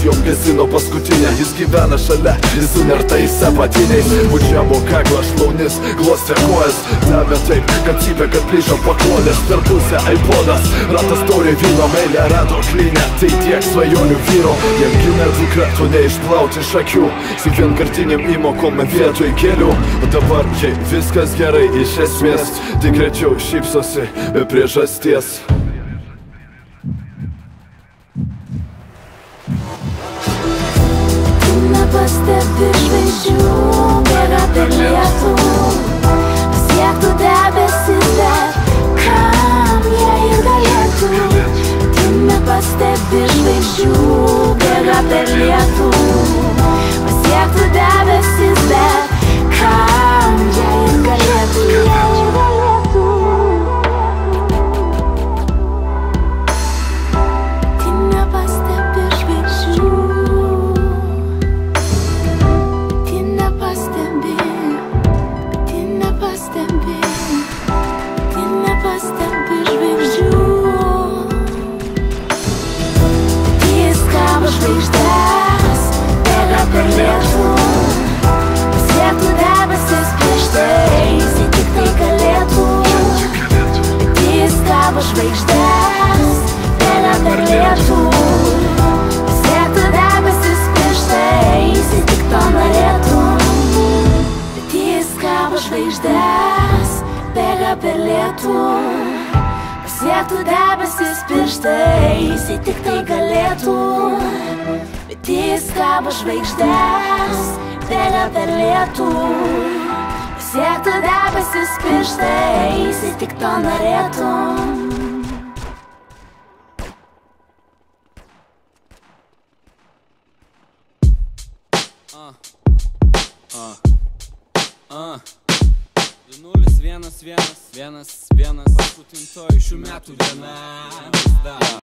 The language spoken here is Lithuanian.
jom gesino paskutinę. Jis gyvena šalia, jis sunertais apatiniais. Pučiamo kaklo šlaunis, glostė kojas. Davė taip, kad cypė, kad plyšo paklodės. Per pusę iPodas, ratas taurė vyno, meilė rado klinę. Tai tiek svajonių vyro, jam gimė dukra, to neišplauti iš akių. Tik vienkartiniam įmokom vietoj kelių. O dabar, jei viskas gerai, iš esmės, tik rečiau šypsosi be priežasties. Nepastebi žvaigždžių, bėga per lietų, pasiektų debesis, bet kam jie ir galėtų. Tu nepastebi žvaigždžių, bėga per lietų, pasiektų debesis, bet kam jie ir galėtų. Žvaigždės bėga per lietų, pasiektų debesis prieš tai, jisai tik tai galėtų. Jis kabo žvaigždės bėga per lietų, pasiektų debesis prieš tai, jisai tik to norėtų. Bet jis kabo žvaigždės bėga per lietų, pasiektų debesis prieš tai, jisai tik tai galėtų. Bet jis kabo žvaigždės bėga per lietų, pasiektų debesis prieš tai, jisai tik to norėtų. Vienas, paskutintoji šių metų diena.